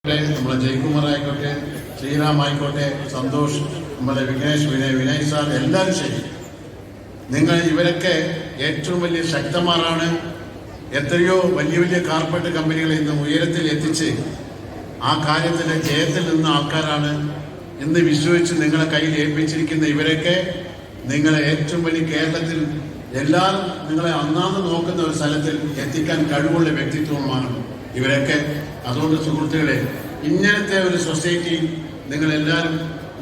നമ്മളെ ജയകുമാർ ആയിക്കോട്ടെ, ശ്രീറാം ആയിക്കോട്ടെ, സന്തോഷ്, നമ്മളെ വിഘ്നേഷ്, വിനയ് സാർ, എല്ലാവരും ശരി. നിങ്ങൾ ഇവരൊക്കെ ഏറ്റവും വലിയ ശക്തന്മാരാണ്. എത്രയോ വലിയ വലിയ കാർപ്പറേറ്റ് കമ്പനികളെ ഇന്ന് ഉയരത്തിൽ എത്തിച്ച് ആ കാര്യത്തിൻ്റെ ജയത്തിൽ നിന്ന ആൾക്കാരാണ്. ഇന്ന് വിശ്വസിച്ച് നിങ്ങളെ കയ്യിൽ ഏൽപ്പിച്ചിരിക്കുന്ന ഇവരൊക്കെ നിങ്ങളെ ഏറ്റവും വലിയ കേരളത്തിൽ എല്ലാവരും നിങ്ങളെ അന്നാന്ന് നോക്കുന്ന ഒരു സ്ഥലത്തിൽ എത്തിക്കാൻ കഴിവുള്ള വ്യക്തിത്വമാണ് ഇവരൊക്കെ. അതുകൊണ്ട് സുഹൃത്തുക്കളെ, ഇങ്ങനത്തെ ഒരു സൊസൈറ്റി നിങ്ങളെല്ലാവരും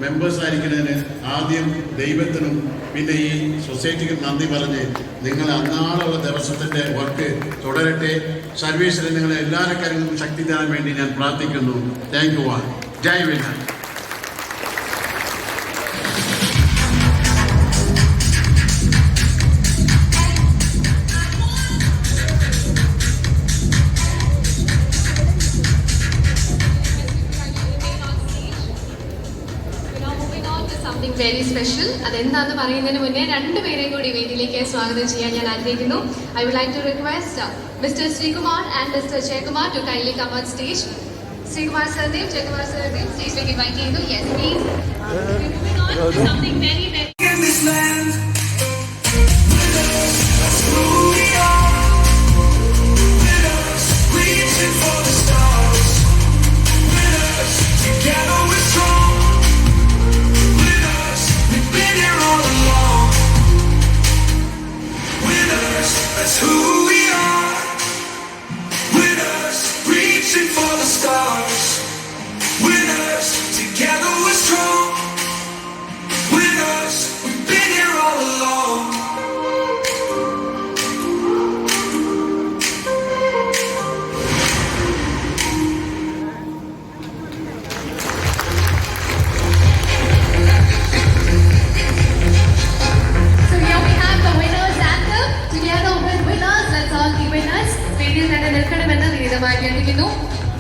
മെമ്പേഴ്സ് ആയിരിക്കുന്നതിന് ആദ്യം ദൈവത്തിനും പിന്നെ ഈ സൊസൈറ്റിക്ക് നന്ദി പറഞ്ഞ് നിങ്ങൾ അന്നാളുള്ള ദിവസത്തിൻ്റെ വർക്ക് തുടരട്ടെ. സർവീസിൽ നിങ്ങളെ എല്ലാവരുടെ കാര്യങ്ങളും ശക്തി തരാൻ വേണ്ടി ഞാൻ പ്രാർത്ഥിക്കുന്നു. Thank you all. ജയ് വിനാ. Very special. അതെന്താന്ന് പറയുന്നതിന് മുന്നേ രണ്ടുപേരെയും കൂടി വേദിയിലേക്ക് സ്വാഗതം ചെയ്യാൻ ഞാൻ ആഗ്രഹിക്കുന്നു. I would like to request mister Sreekumar and mister Jayakumar to kindly come on stage. Sreekumar സാറിനെയും ജയകുമാർ സാറിനെയും സ്റ്റേജിലേക്ക് ഇൻവൈറ്റ് ചെയ്യുന്നു. Yes please. Moving on to something very very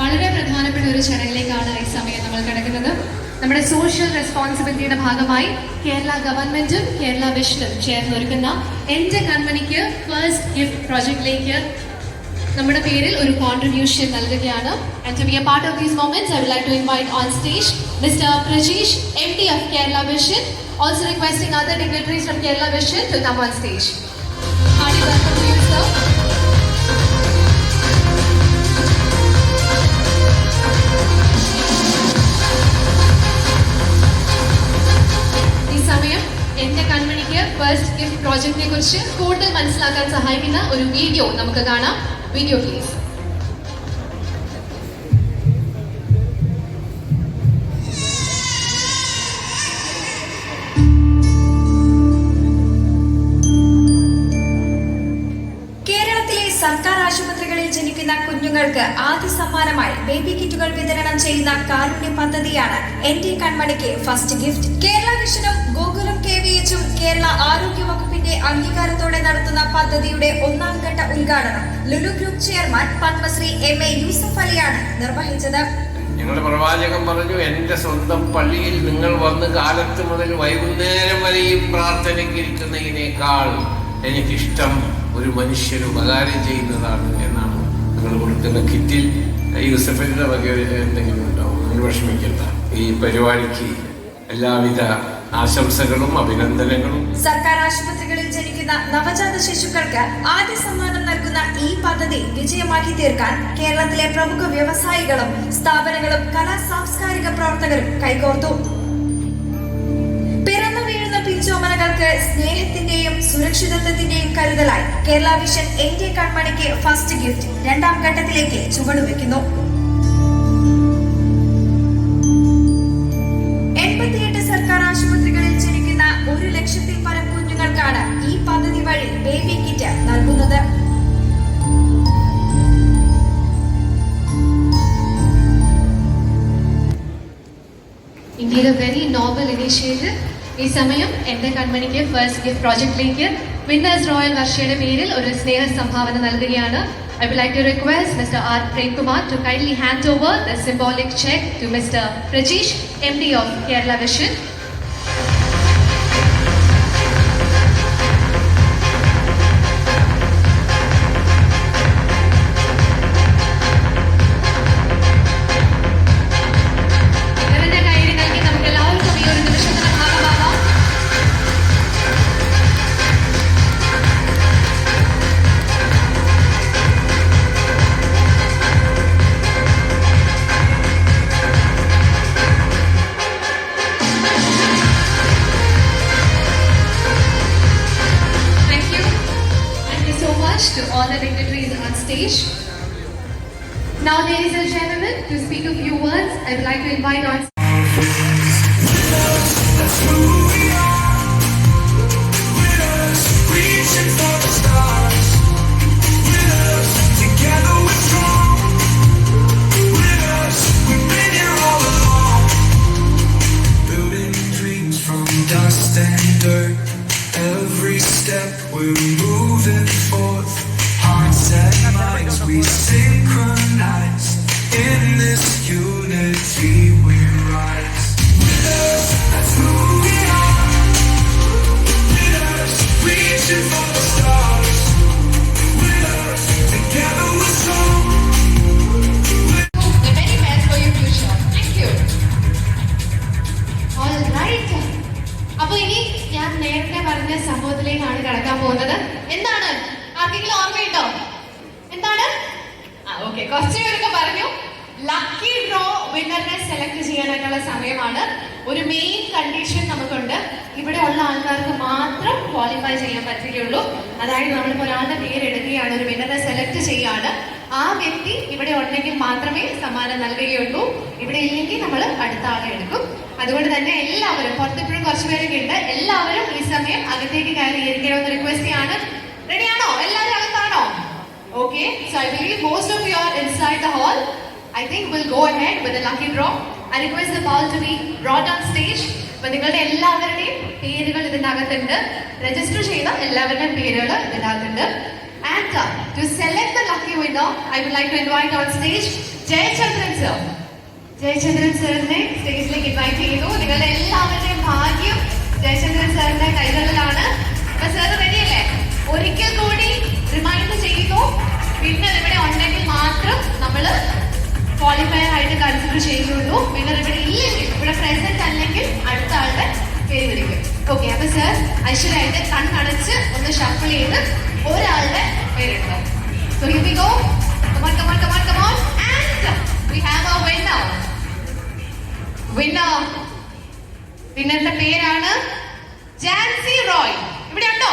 വളരെ പ്രധാനപ്പെട്ട ഒരു ചടങ്ങിലേക്കാണ് ഈ സമയം നമ്മൾ കിടക്കുന്നത്. നമ്മുടെ സോഷ്യൽ റെസ്പോൺസിബിലിറ്റിയുടെ ഭാഗമായി കേരള ഗവൺമെന്റും കേരള വിഷനും ചേർന്നൊരുക്കുന്ന എന്റെ കൺമണിക്ക് ഫസ്റ്റ് ഗിഫ്റ്റ് പ്രോജക്റ്റിലേക്ക് നമ്മുടെ പേരിൽ ഒരു കോൺട്രിബ്യൂഷൻ നൽകുകയാണ്. And to be a part of these moments I would like to invite on stage mister Prajeesh, MD of Kerala Vision, also requesting other dignitaries from Kerala Vision to come on stage. Hearty welcome to you, sir. എന്റെ കൺമണിക്ക് first gift പ്രോജക്റ്റിനെ കുറിച്ച് കൂടുതൽ മനസ്സിലാക്കാൻ സഹായിക്കുന്ന ഒരു video നമുക്ക് കാണാം. Video please. സർക്കാർ ആശുപത്രികളിൽ ജനിക്കുന്ന കുഞ്ഞുങ്ങൾക്ക് ആദ്യ സമ്മാനമായി ബേബി കിറ്റുകൾ വിതരണം ചെയ്യുന്ന കാരുണ്യ പദ്ധതിയാണ് എന്റെ കൺമണിക്ക് ഫസ്റ്റ് ഗിഫ്റ്റ്. കേരള വിഷനും ഗോകുലം KVH-ഉം കേരള ആരോഗ്യ വകുപ്പിന്റെ അംഗീകാരത്തോടെ നടത്തുന്ന പദ്ധതിയുടെ ഒന്നാം ഘട്ട ഉദ്ഘാടനം Lulu group chairman Padmashri MA Yusuf അലിയാണ് നിർവഹിച്ചത്. ഞങ്ങളുടെ പ്രവാചകൻ പറഞ്ഞു, എന്റെ സ്വന്തം പള്ളിയിൽ നിങ്ങൾ വന്ന് കാലത്ത് മുതൽ വൈകുന്നേരം വരെയും പ്രാർത്ഥനയ്ക്ക് ഇരിക്കുന്നതിനേക്കാൾ എനിക്കിഷ്ടം ഒരു മനുഷ്യന് ഉപകാരം ചെയ്യുന്നതാണ് എന്നാണ്. നിങ്ങൾ കൊടുക്കുന്ന കിറ്റിൽ യൂസഫിന്റെ വക എന്തെങ്കിലും ഉണ്ടാവും, നിങ്ങൾ വിഷമിക്കണ്ട. ഈ പരിപാടിക്ക് എല്ലാവിധ ആശംസകളും അഭിനന്ദനങ്ങളും. സർക്കാർ ആശുപത്രികളിൽ ജനിക്കുന്ന നവജാത ശിശുക്കൾക്ക് ആദ്യ സമ്മാനം നൽകുന്ന ഈ പദ്ധതി വിജയമാക്കി തീർക്കാൻ കേരളത്തിലെ പ്രമുഖ വ്യവസായികളും സ്ഥാപനങ്ങളും കലാ സാംസ്കാരിക പ്രവർത്തകരും കൈകോർത്തു. പിറന്നു വീഴുന്ന പിഞ്ചോമനകൾക്ക് സ്നേഹത്തിന്റെയും സുരക്ഷിതത്വത്തിന്റെയും കരുതലായി കേരള വിഷൻ എന്റെ കൺമണിക്ക് ഫസ്റ്റ് ഗിഫ്റ്റ് രണ്ടാം ഘട്ടത്തിലേക്ക് ചുവടുവെക്കുന്നു. 88 സർക്കാർ ആശുപത്രികളിൽ ജനിക്കുന്ന 1 ലക്ഷത്തിൽ പരം കുഞ്ഞുങ്ങൾക്കാണ് ഈ പദ്ധതി വഴി ബേബി കിറ്റ് നൽകുന്നത്. Indeed a very noble initiative. ഈ സമയം എന്റെ കൺമണിക്ക് ഫസ്റ്റ് ഗിഫ്റ്റ് പ്രോജക്റ്റിലേക്ക് വിന്നേഴ്സ് റോയൽ വർഷയുടെ പേരിൽ ഒരു സ്നേഹ സംഭാവന നൽകുകയാണ്. I would like to request Mr. R. Premkumar to kindly hand over the symbolic check to Mr. Prajesh, MD of Kerala Vision. Now, ladies and gentlemen, to speak a few words, I would like to invite on. That's who we are. With us, reaching for the stars. With us, together we're strong. With us, we've been here all along. Building dreams from dust and dirt. Every step we're moving forth. Hearts and minds we synchronize. In this unity we rise. With us, that's who we are. With us, reaching for the stars. With us, together we're strong. The very best for your future. Thank you. All right. അപ്പൊ ഇനി ഞാൻ നേരത്തെ പറഞ്ഞ സംഭവത്തിലേക്കാണ് കടക്കാൻ പോകുന്നത്. എന്താണ് ആർക്കെങ്കിലും ഓർമ്മയുണ്ടോ? എന്താണ്? ഓക്കെ, കുറച്ച് പേരൊക്കെ പറഞ്ഞു. ലക്കി ഡ്രോ വിന്നറിനെ സെലക്ട് ചെയ്യാനായിട്ടുള്ള സമയമാണ്. ഒരു മെയിൻ കണ്ടീഷൻ നമുക്കുണ്ട്. ഇവിടെ ഉള്ള ആൾക്കാർക്ക് മാത്രം ക്വാളിഫൈ ചെയ്യാൻ പറ്റുകയുള്ളൂ. അതായത് നമ്മളിപ്പോൾ ഒരാളുടെ പേര് എടുക്കുകയാണ്, ഒരു വിന്നറിനെ സെലക്ട് ചെയ്യാണ്. ആ വ്യക്തി ഇവിടെ ഉണ്ടെങ്കിൽ മാത്രമേ സമ്മാനം നൽകുകയുള്ളൂ. ഇവിടെ ഇല്ലെങ്കിൽ നമ്മൾ അടുത്ത ആളെ എടുക്കും. അതുകൊണ്ട് തന്നെ എല്ലാവരും, പുറത്തിപ്പോഴും കുറച്ച് പേരൊക്കെ ഉണ്ട്, എല്ലാവരും ഈ സമയം അകത്തേക്ക് കയറി ഇരിക്കണമെന്ന് റിക്വസ്റ്റ് ചെയ്യാണ്. റെഡിയാണോ? എല്ലാവരും അകത്താണോ? Okay, so I believe most of you are inside the hall. I think we'll go ahead with the lucky draw. I request the ball to be brought on stage. അപ്പോൾ നിങ്ങളുടെ എല്ലാവരുടെയും പേരുകൾ ഇതിൻ്റെ അകത്തുണ്ട്. രജിസ്റ്റർ ചെയ്ത എല്ലാവരുടെയും പേരുകൾ ഇതിൻ്റെ അകത്തുണ്ട്. And to select the lucky winner, I would like to invite on stage Jayachandran sir. Jayachandran സാറിനെ സ്റ്റേജിലേക്ക് ഇൻവൈറ്റ് ചെയ്യുന്നു. നിങ്ങളുടെ എല്ലാവരുടെയും ഭാഗ്യം ജയചന്ദ്രൻ സാറിന്റെ കൈകളിലാണ്. അപ്പൊ സാർ റെഡിയല്ലേ? ഒരിക്കൽ കൂടി റിമൈൻഡ് ചെയ്യുന്നു, വിന്നർ ഇവിടെ ഉണ്ടെങ്കിൽ മാത്രം നമ്മൾ ക്വാളിഫയർ ആയിട്ട് കൺസിഡർ ചെയ്യുള്ളൂ. വിന്നർ ഇവിടെ ഇല്ലെങ്കിൽ, ഇവിടെ പ്രസന്റ് അല്ലെങ്കിൽ അടുത്ത ആളുടെ പേര് വിളിക്കും. ഓക്കെ, അപ്പൊ സാർ ഐശ്വര്യമായിട്ട് കണ്ണടച്ച് ഒന്ന് ഷഫിൾ ചെയ്ത് ഒരാളുടെ പേരെടുത്തോ. So here we go. Come on, come on, come on, come on. And we have a winner. വിന്നറിന്റെ പേരാണ് ജാൻസി റോയ്. ഇവിടെ ഉണ്ടോ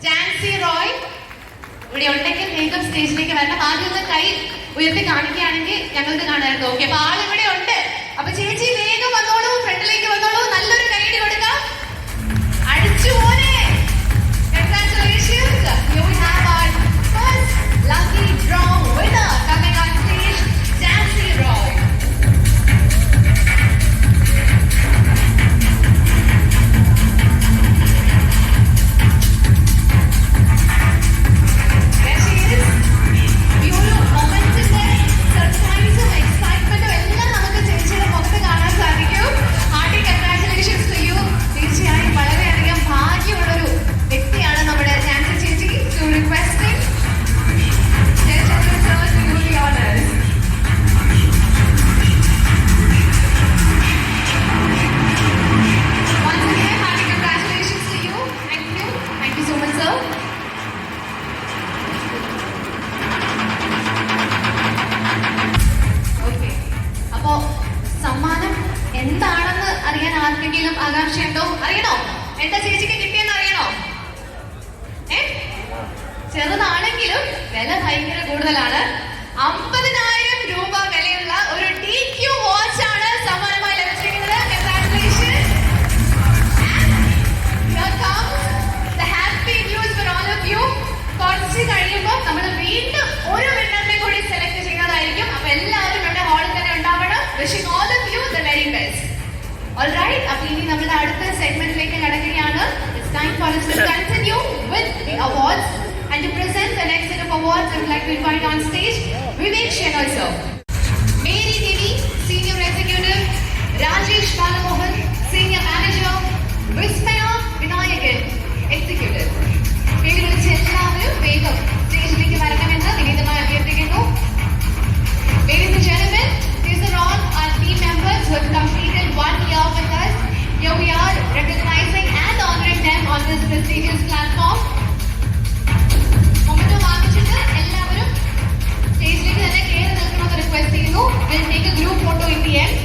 ജാൻസി റോയ്? ഇവിടെ ഉണ്ടെങ്കിൽ വേഗം സ്റ്റേജിലേക്ക് വരണം. ആദ്യം ഒന്ന് കൈ ഉയർത്തി കാണിക്കുകയാണെങ്കിൽ ഞങ്ങൾക്ക് കാണാമായിരുന്നു. ഓക്കെ, അപ്പൊ ആളിവിടെ ഉണ്ട്. അപ്പൊ ചേച്ചി വേഗം വന്നോളൂ, ഫ്രണ്ടിലേക്ക് വന്നോളൂ. നല്ലൊരു കൈയ്യടി കൊടുക്കാം. അടിച്ചു പോരെ. Congratulations. Here we have our first lucky draw winner coming on stage, Jancy Roy. എന്താണെന്ന് അറിയാൻ ആർക്കെങ്കിലും ആകാംക്ഷയുണ്ടോ? അറിയണോ? എന്താ ചേച്ചിക്ക് കിട്ടിയെന്ന് അറിയണോ? ചെറുതാണെങ്കിലും വില ഭയങ്കര കൂടുതലാണ്. 50,000 രൂപ വിലയുള്ള ഒരു DQ വാച്ച് ആണ് സമ്മാനമായി ലഭിച്ചിരിക്കുന്നത്. Congratulations. Here comes the happy news for all of you. കുറച്ച് കഴിയുമ്പോൾ നമ്മൾ വീണ്ടും ഒരു വിന്നറിനെ കൂടി സെലക്ട് ചെയ്യുന്നതായിരിക്കും. അപ്പൊ എല്ലാവരും ഇവിടെ ഹാളിൽ തന്നെ ഉണ്ടാവണം. Wishing all of you the very best. All right, അപ്പോൾ ഇനി നമ്മുടെ അടുത്ത സെഗ്മെന്റിലേക്ക് കടക്കുകയാണ്. It's time for us to continue with the awards and to present the next set of awards. I would like to invite on stage Vivek Shenal sir, Mary Devi, Senior Executive, Rajesh Balamohan, Senior Manager, Vismaya Vinayakan, Executive. പേര് വിളിച്ച എല്ലാവരും വേഗം സ്റ്റേജിലേക്ക് വരണമെന്ന് വിനീതമായി അഭ്യർത്ഥിക്കുന്നു. Ladies and gentlemen, these are all our team members who have completed 1 year with us. Here we are recognizing and honoring them on this prestigious platform. Momento വാങ്ങിച്ചിട്ട് എല്ലാവരും സ്റ്റേജിലേക്ക് തന്നെ കയറി നിൽക്കണമെന്ന് റിക്വസ്റ്റ് ചെയ്യുന്നു. We'll take a group photo in the end.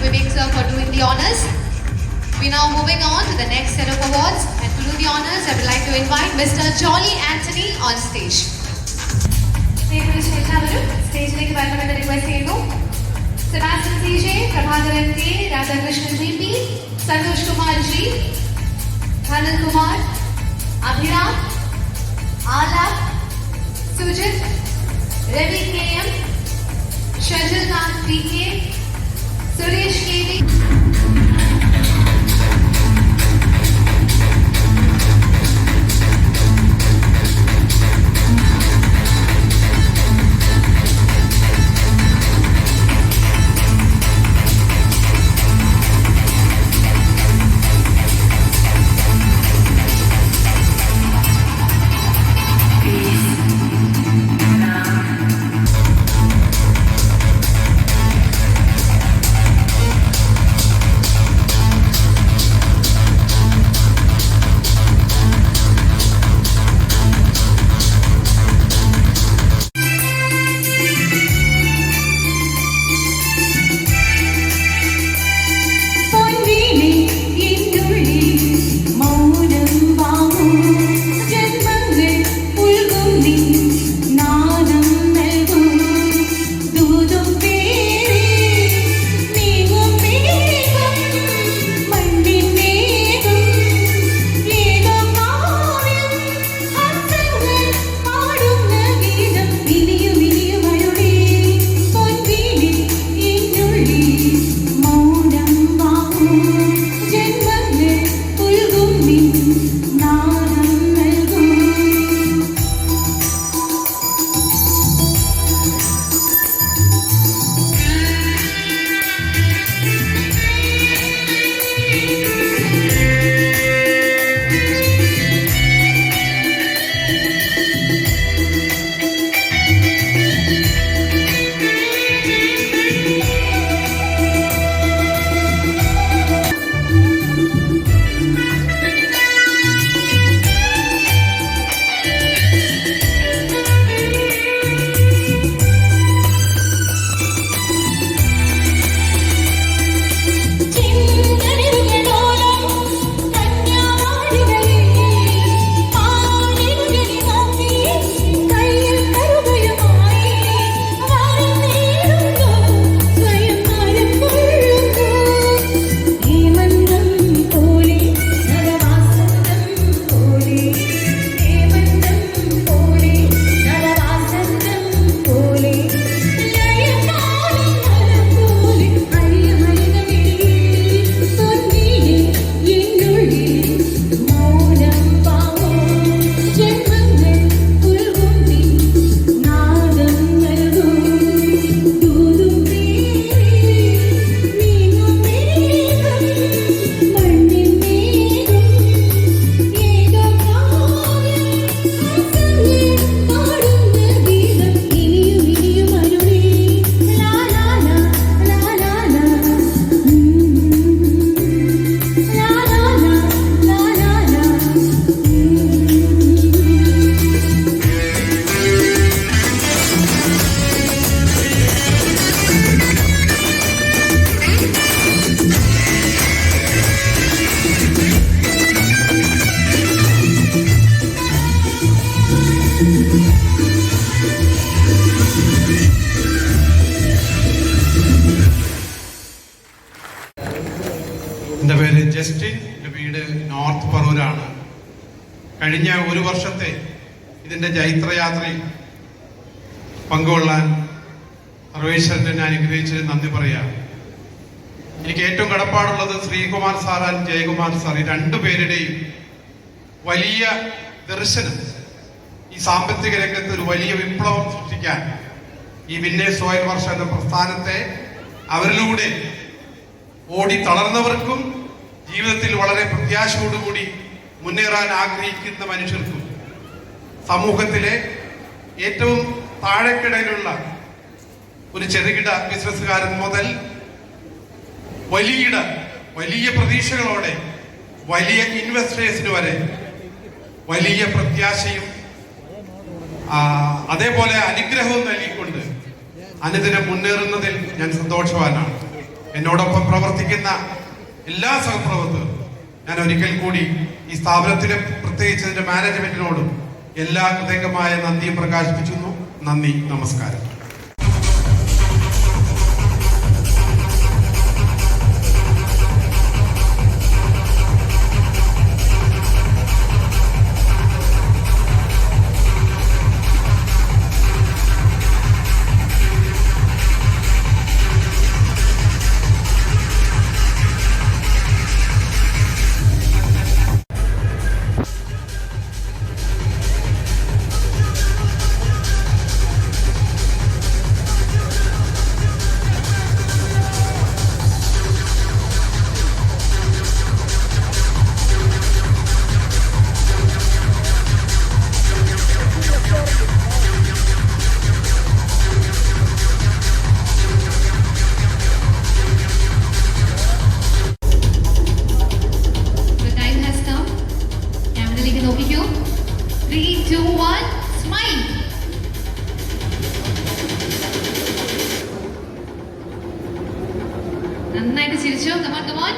Vivek sir for doing the honors. We now moving on to the next set of awards, and to do the honors, I would like to invite Mr. Jolly Anthony on stage. എല്ലാവരും സ്റ്റേജിലേക്ക് വരണമെന്ന് request ചെയ്യുന്നു. Sebastian CJ, Prabhakaran K, Radhakrishnan GP, Santhosh Kumar G, Dhanal Kumar, Abhiram, Alap, Sujith, Ravi KM, Shajal Nath PK, Suresh KD. എൻ്റെ പേര് Justin, എൻ്റെ വീട് north പറൂരാണ്. കഴിഞ്ഞ ഒരു വർഷത്തെ ഇതിൻ്റെ ജൈത്രയാത്രയിൽ പങ്കുകൊള്ളാൻ സർവേശ്വരനെ അനുഗ്രഹിച്ചതിന് നന്ദി പറയാം. എനിക്ക് ഏറ്റവും കടപ്പാടുള്ളത് Sreekumar sir and Jayakumar sir, ഈ രണ്ടുപേരുടെയും വലിയ ദർശനം ഈ സാമ്പത്തിക രംഗത്ത് ഒരു വലിയ വിപ്ലവം സൃഷ്ടിക്കാൻ ഈ വിന്നേഴ്സ് സോയിൽ വർഷം എന്ന പ്രസ്ഥാനത്തെ അവരിലൂടെ ഓടി തളർന്നവർക്കും ജീവിതത്തിൽ വളരെ പ്രത്യാശയോടുകൂടി മുന്നേറാൻ ആഗ്രഹിക്കുന്ന മനുഷ്യർക്കും സമൂഹത്തിലെ ഏറ്റവും താഴെക്കിടയിലുള്ള ഒരു ചെറുകിട ബിസിനസ്സുകാരൻ മുതൽ വലിയ പ്രതീക്ഷകളോടെ വലിയ ഇൻവെസ്റ്റേഴ്സിന് വരെ വലിയ പ്രത്യാശയും അതേപോലെ അനുഗ്രഹവും നൽകിക്കൊണ്ട് അനുദിനം മുന്നേറുന്നതിൽ ഞാൻ സന്തോഷവാനാണ്. എന്നോടൊപ്പം പ്രവർത്തിക്കുന്ന എല്ലാ സഹപ്രവർത്തകർക്കും ഞാൻ ഒരിക്കൽ കൂടി ഈ സ്ഥാപനത്തിലെ പ്രത്യേകിച്ച് ഇതിന്റെ മാനേജ്മെന്റിനോടും എല്ലാ ഹൃദയംഗമായ നന്ദിയും പ്രകാശിപ്പിക്കുന്നു. നന്ദി, നമസ്കാരം. The time has come. ക്യാമറയിലേക്ക് നോക്കിക്കൂ. 3, 2, 1, smile. നന്നായിട്ട് ചിരിച്ചു. Come on, come on.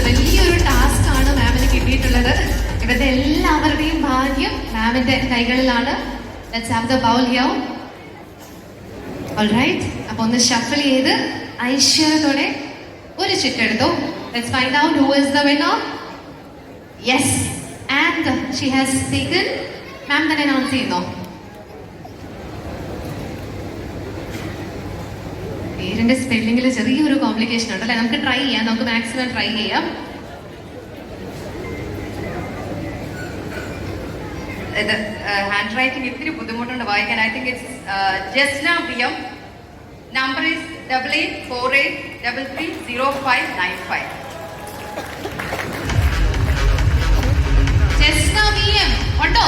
വലിയൊരു ടാസ്ക് ആണ് മാമിന് കിട്ടിയിട്ടുള്ളത്. ഇവരുടെ എല്ലാവരുടെയും ഭാഗ്യം മാമിന്റെ കൈകളിലാണ്. Let's have the bowl here. Alright. അപ്പൊ ഒന്ന് ഷഫിൾ ചെയ്ത് ഐശ്വര്യത്തോടെ ഒരു ചിട്ടെടുത്തു. Let's find out who is the winner. Yes. And she has taken. മാം തന്നെ അനൗൺസ് ചെയ്യുന്നോ? പേരിന്റെ സ്പെല്ലിംഗിൽ ചെറിയൊരു കോംപ്ലിക്കേഷൻ ഉണ്ട് അല്ലെ? നമുക്ക് ട്രൈ ചെയ്യാം, നമുക്ക് മാക്സിമം ട്രൈ ചെയ്യാം. ഇത് ഹാൻഡ് റൈറ്റിംഗ് ഇത്തിരി ബുദ്ധിമുട്ടുണ്ട് വായിക്കാൻ. I think it's Jasna VM. Number is 8848330595. Jasna VM ഉണ്ടോ?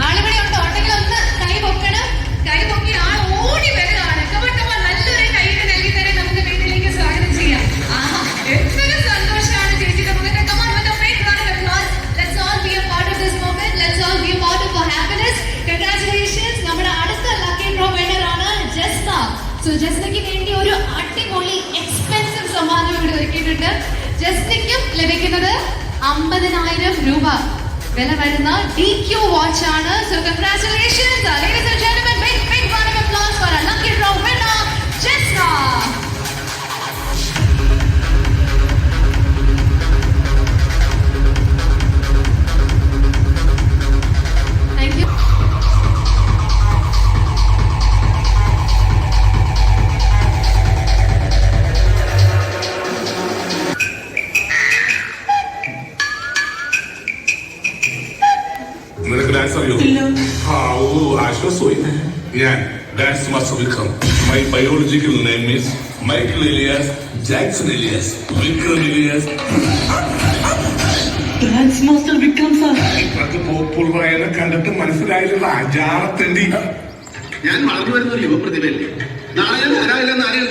ആളിവിടെ ഉണ്ടോ? ഉണ്ടെങ്കിൽ ഒന്ന് കൈ പൊക്കണം. കൈ പൊക്കി ആൾ ഓടി വരികയാണ്. നല്ലൊരു കൈയ്ക്ക് നൽകി തന്നെ നമുക്ക് വേദിയിലേക്ക് സ്വാഗതം ചെയ്യാം. എന്തൊരു സന്തോഷമാണ് ചേച്ചിയുടെ മുഖത്ത്. Let's all be a part of this moment. Let's all be a part of the happiness. Congratulations. നമ്മുടെ അടുത്ത ലക്കി ഡ്രോ വിന്നർ ആണ് ജസ്ന. സോ ജസ്നയ്ക്ക് വേണ്ടി ഒരു അടിപൊളി എക്സ്പെൻസീവ് സമ്മാനം ഇവിടെ ഒരുക്കിയിട്ടുണ്ട്. ജസ്നയ്ക്കും ലഭിക്കുന്നത് 50,000 രൂപ വില വരുന്ന DQ വാച്ച് ആണ്. So congratulations ladies and gentlemen. Big round of applause for our lucky draw winner Jessna. Thank you. നിനക്ക് ഡാൻസ് അറിയോ? ആശ്വാസമായി. ഞാൻ dance master Vikram. My biological name is Michael alias Jackson alias Vikram alias. Dance master Vikram sir. ഇപ്പോഴത്തെ പോപ്പുലറായതിനെ കണ്ടിട്ട് മനസ്സിലായില്ല അജാറത്തേണ്ടി. ഞാൻ വളർന്നു വരുന്ന ഒരു യുവപ്രതിഭയല്ലേ. നാളെ ഞാൻ ആരാവില്ലെന്ന് അറിയാം.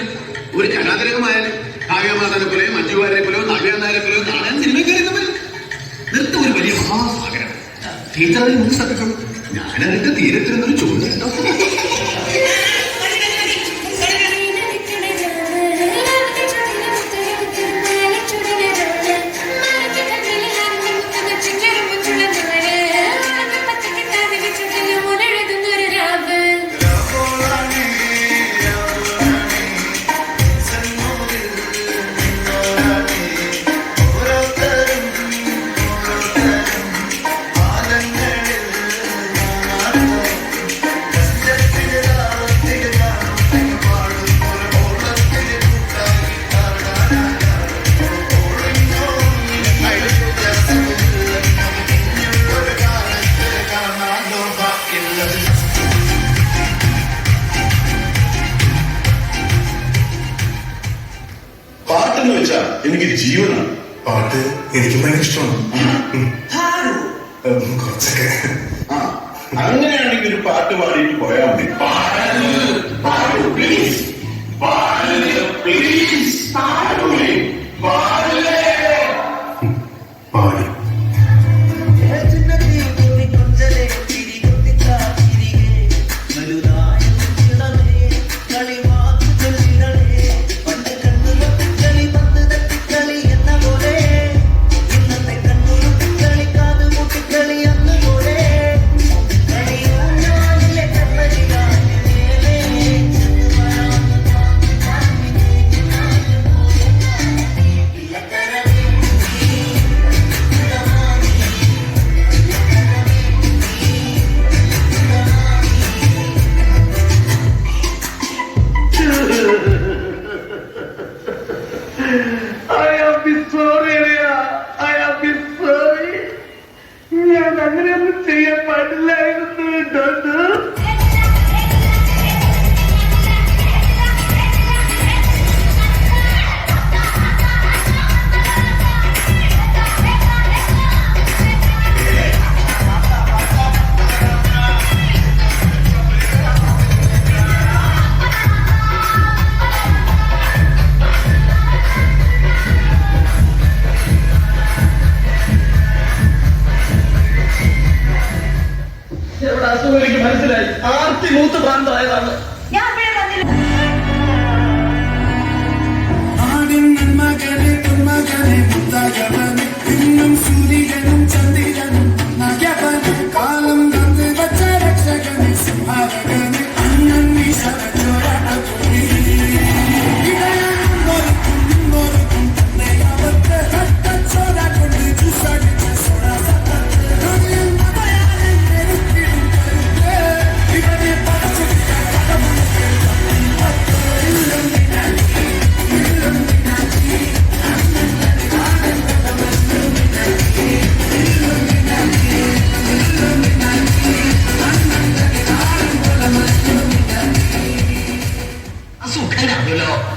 ഒരു കലാതിലകമായാലും കാവ്യമാതാനെ പോലെയോ മഞ്ജുവാരെ പോലെയോ നവ്യാനാരെ പോലെയോ നാളെ സിനിമ കയറുന്നവർ നൃത്തം ഒരു വലിയ മഹാസാഗരം. ടീച്ചറിൽ മുൻ ശ്രദ്ധിക്കണം. ഞാനതിന്റെ തീരത്തിരുന്നൊരു ചോദ്യം കേട്ടോ. എനിക്ക് ജീവനാണ്. പാട്ട് എനിക്ക് ഭയങ്കര ഇഷ്ടമാണ്. കുറച്ചൊക്കെ. ആ, അങ്ങനെയാണെങ്കിൽ ഒരു പാട്ട് പാടിയിട്ട് പോയാൽ മതി. പാടി. ഞാൻ അങ്ങനെയൊന്നും ചെയ്യാൻ പാടില്ലായിരുന്നു. എനിക്ക് മനസ്സിലായി. ആർത്തി മൂത്ത് പ്രാന്തമായതാണ്. കാലം രക്ഷകനെ സിംഹാരകനെ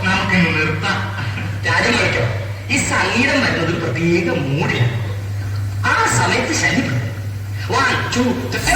നമുക്കിന്ന് നിർത്താം. രാജമണിക്കോ, ഈ സംഗീതം വരുന്നത് ഒരു പ്രത്യേക മൂടിലാണ്. ആ സമയത്ത് ശല്യപ്പെടും. 1, 2, 3.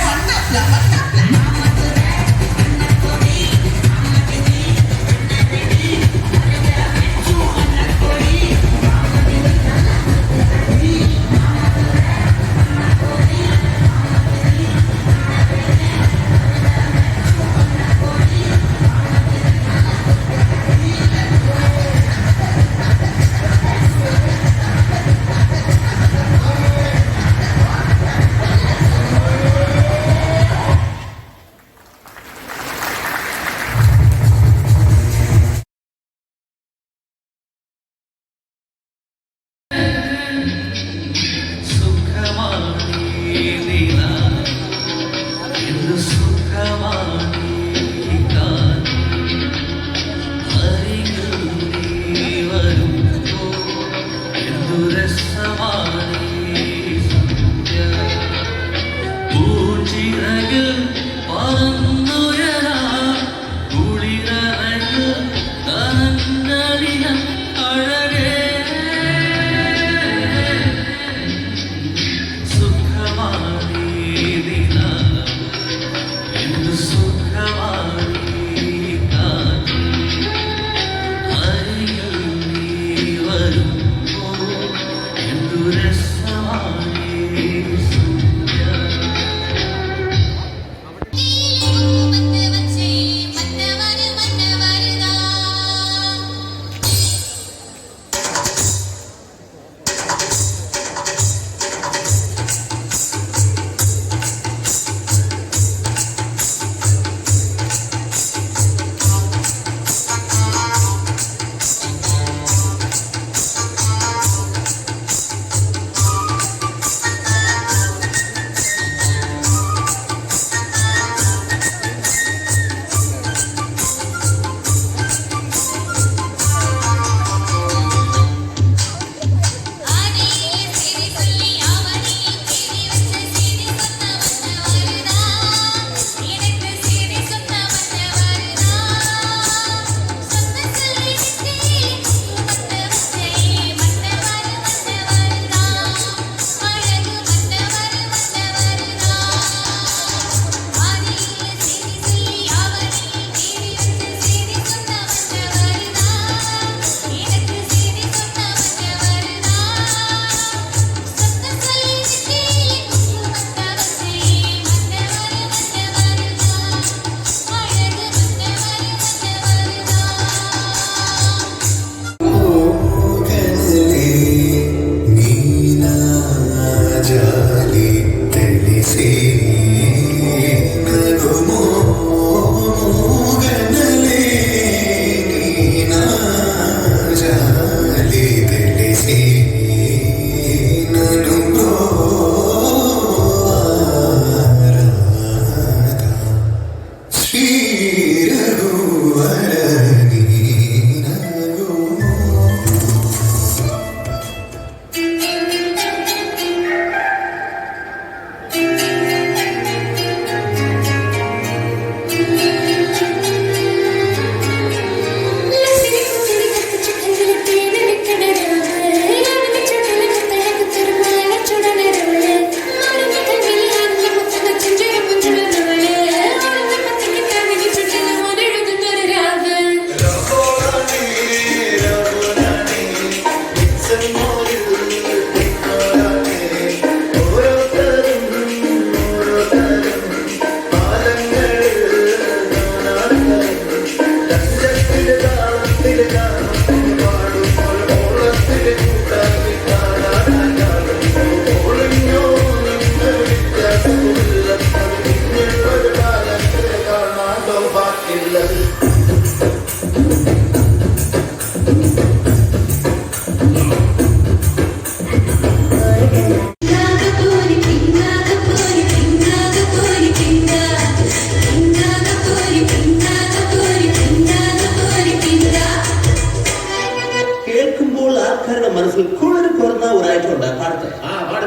കേൾക്കുമ്പോൾ ആൾക്കാരുടെ മനസ്സിൽ കുളിർ കുറഞ്ഞ ഒരായിട്ടുണ്ട് പാടത്തെ പാട്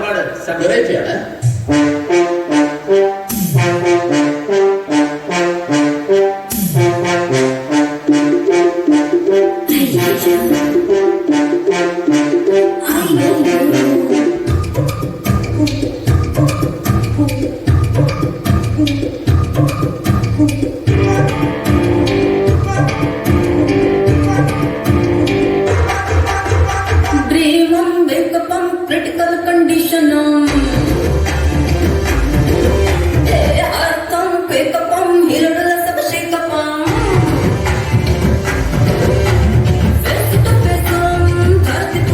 വെറൈറ്റിയാണ്. Critical condition. Face to face,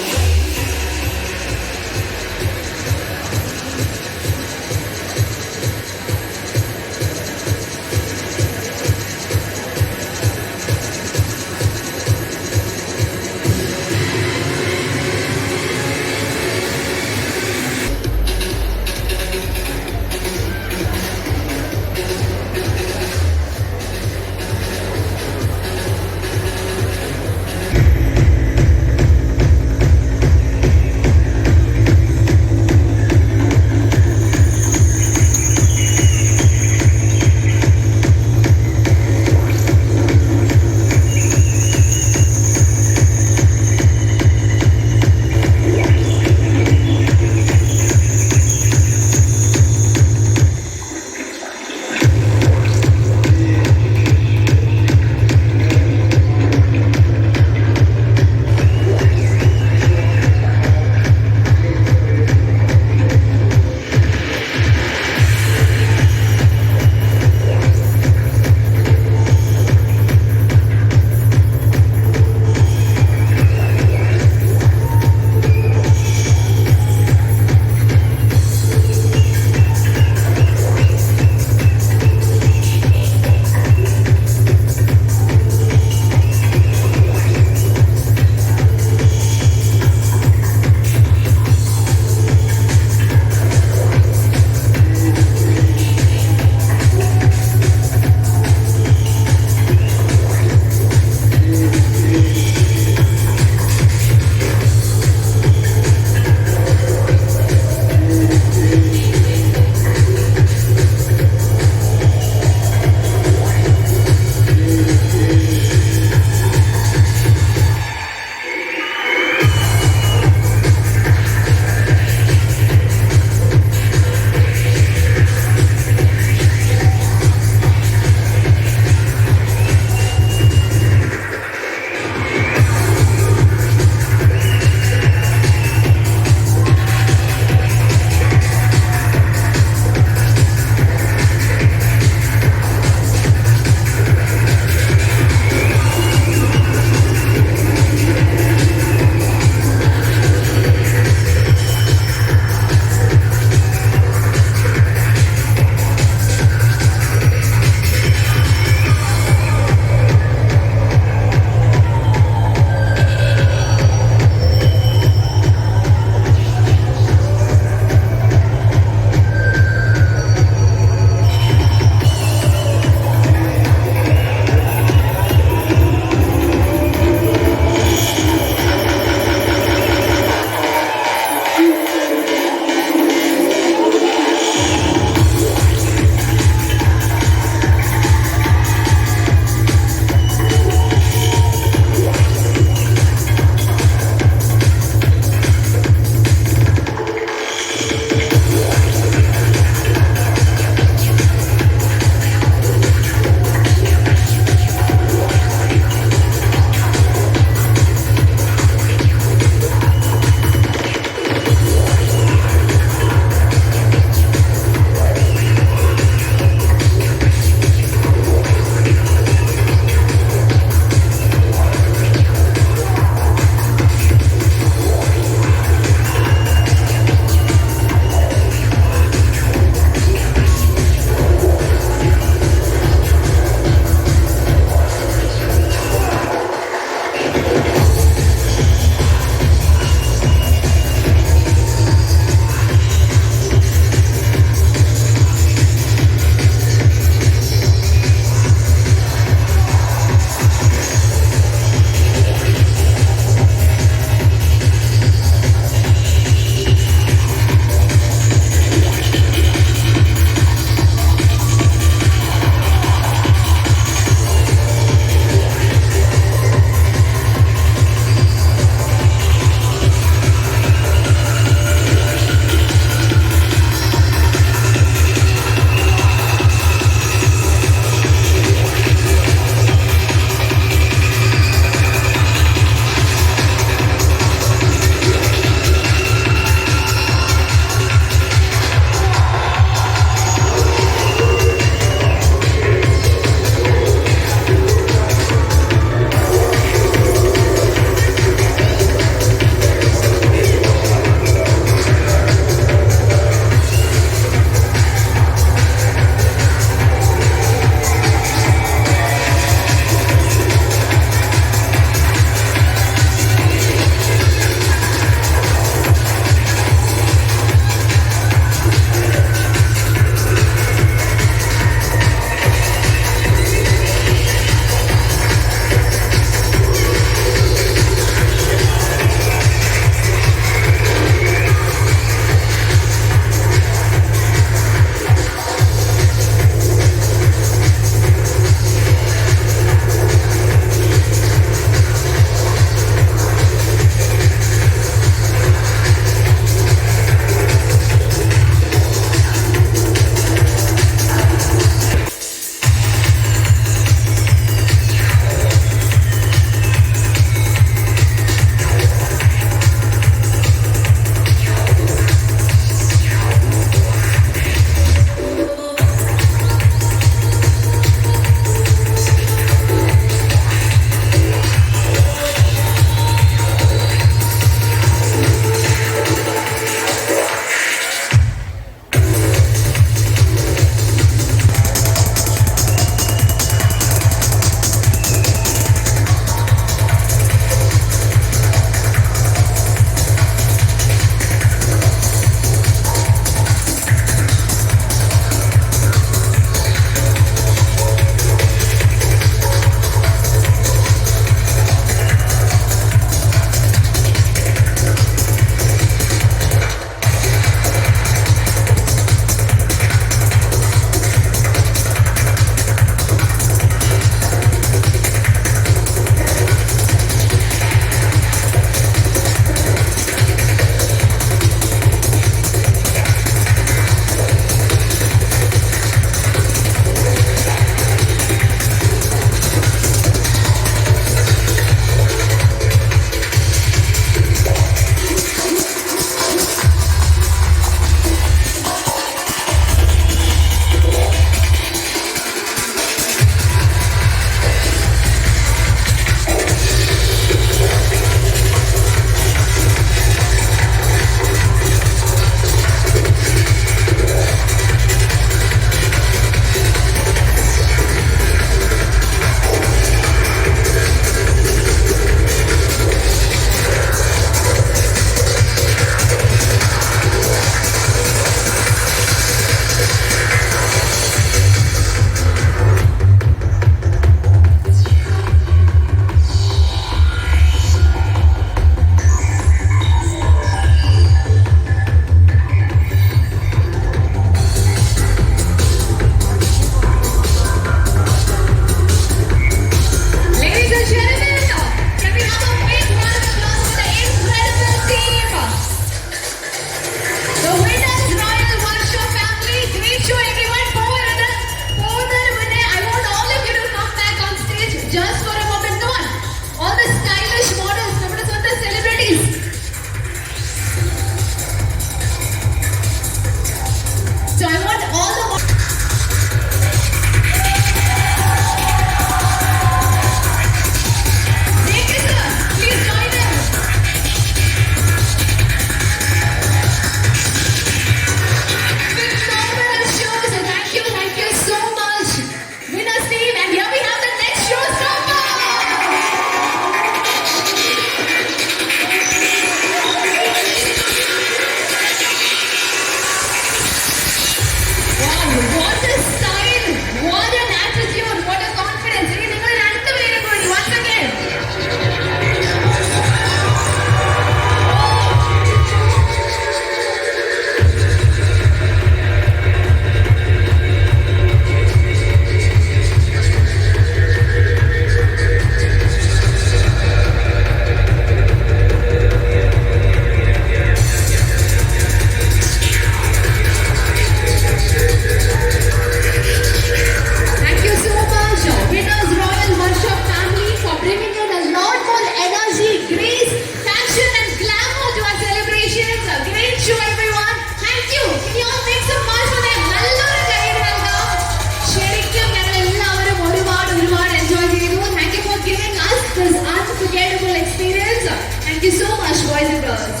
Thank you so much, boys and girls.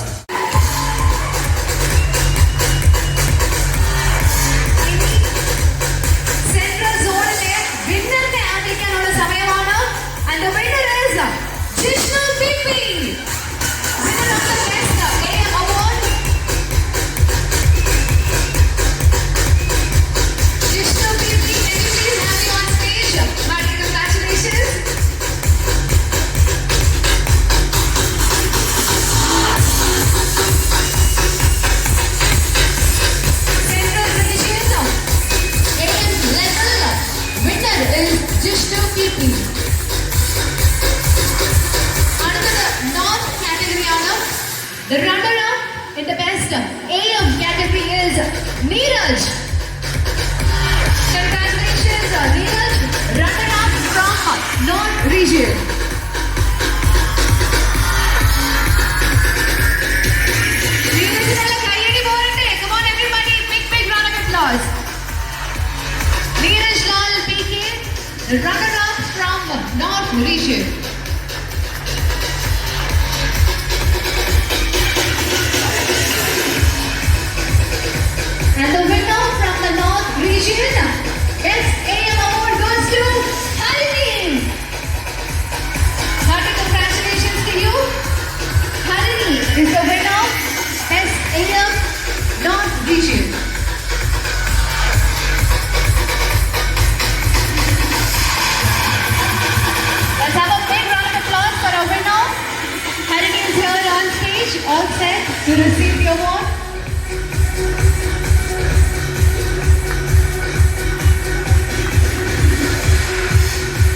Central സോണിലെ വിന്നറിനെ ആദരിക്കാനുള്ള സമയമാണ്. And the winner is Jishnu PP, winner of the Best AM Award. Jishnu PP, can you please have you on stage? Hearty congratulations. Central Division AM level winner is Jishnu PP. അടുത്തത് north കാറ്റഗറിയാണ്. The runner-up in the best AM category is Neeraj. Congratulations, Neeraj, runner-up from North region. നീരജിനുള്ള കയ്യടി പോരട്ടെ. Come on everybody, big round of applause. Neeraj Lal PK, the runner-up from North region. And the winner from the North region, Best AM Award goes to Harini. Hearty congratulations to you. Harini is the winner, Best AM North region. Let's have a big round of applause for our winner. Harini is here on stage, all set to receive the award.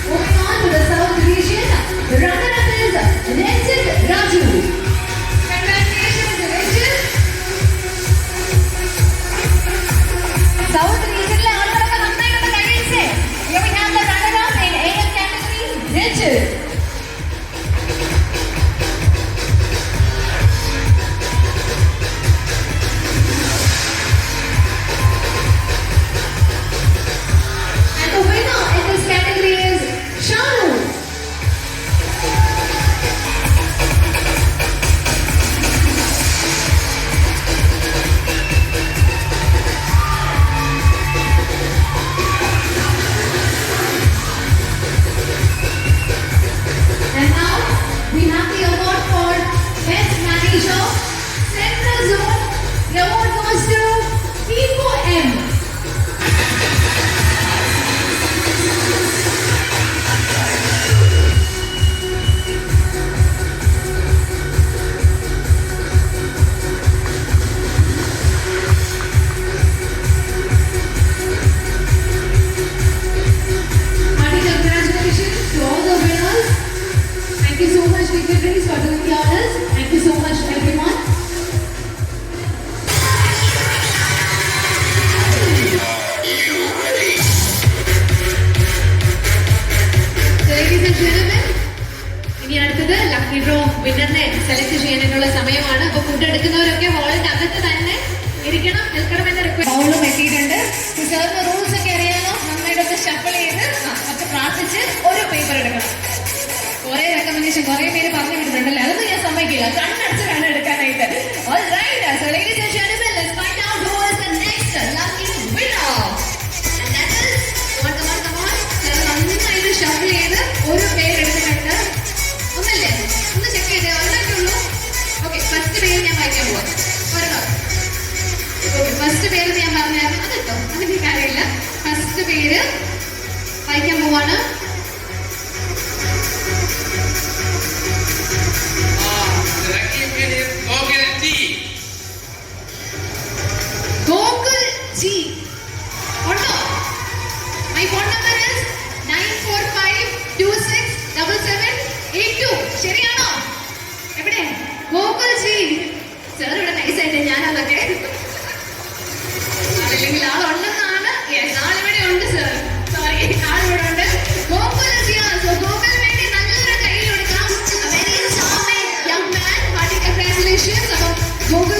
Moving on to the South region, the runner-up is Ranjit Raju. Congratulations, Ranjit. South region-le ആളുകളൊക്കെ നന്നായിട്ട് കഴിച്ചേ. Here we have the runner-up in AM category, Ranjit. And the winner in this category is Shanu. And now we have the award for Best Manager, Central Zone. The award goes to Pico M. Hearty congratulations to all the winners. Thank you so much, dignitaries, for doing the honors. Thank you so much, everyone. So, ladies and gentlemen, ഇനി അടുത്തത് lucky draw വിന്നറിനെ select ചെയ്യാനുള്ള സമയമാണ്. അപ്പൊ food എടുക്കുന്നവരൊക്കെ ഹോളിന്റെ അകത്ത് തന്നെ ഇരിക്കണം, നിൽക്കണമെന്ന് request. ഹോളും എത്തിയിട്ടുണ്ട്. സാറിന് റൂൾസ് ഒക്കെ അറിയാലോ. നന്നായിട്ടൊക്കെ ഷഫിൾ ചെയ്ത് ഒക്കെ പ്രാർത്ഥിച്ച് ഒരു പേപ്പർ എടുക്കണം. കുറെ റെക്കമെൻഡേഷൻ കുറെ പേര് പറഞ്ഞു വിട്ടിട്ടുണ്ടല്ലേ, അതൊന്നും ഞാൻ സമ്മതിക്കില്ല. കണ്ണടച്ച് വേണം എടുക്കാനായിട്ട്. All right, so ladies and gentlemen, let's find out who is the next lucky winner. And that is, come on. Sir നന്നായിട്ട് ഷഫിൾ ചെയ്ത് ഒരു പേര് എടുത്തിട്ടുണ്ട്. ഒന്നല്ലേ, ഒന്ന് ചെക്ക് ചെയ്തേ, ഒന്നൊക്കെ ഉള്ളൂ. ഓക്കെ, ഫസ്റ്റ് പേര് ഞാൻ വായിക്കാൻ പോവാം. ഫസ്റ്റ് പേര് ഞാൻ പറഞ്ഞായിരുന്നു, അതെട്ടോ അതിന്റെ കാര്യമില്ല. ഫസ്റ്റ് പേര് വായിക്കാൻ പോവാണ്. ഗോകുൽ ജി ഉണ്ടോ? മൈ ഫോൺ നമ്പർ is 94526778 ശരിയാണോ? എവിടെ ഗോകുൽ ജി? സാർ ഇവിടെ നൈസായിട്ട് ഞാനതൊക്കെ അല്ലെങ്കിൽ ആളുണ്ടെന്നാണ്. ആളിവിടെ ഉണ്ട് സാർ, സോറി, ആളിവിടെ ഉണ്ട്. ഗോകുൽ ജി, ഗോകുലിന് വേണ്ടി നല്ലൊരു കയ്യിൽ കൊടുക്കാം. Very charming young man. Hearty congratulations. അപ്പോൾ ഗോകുൽ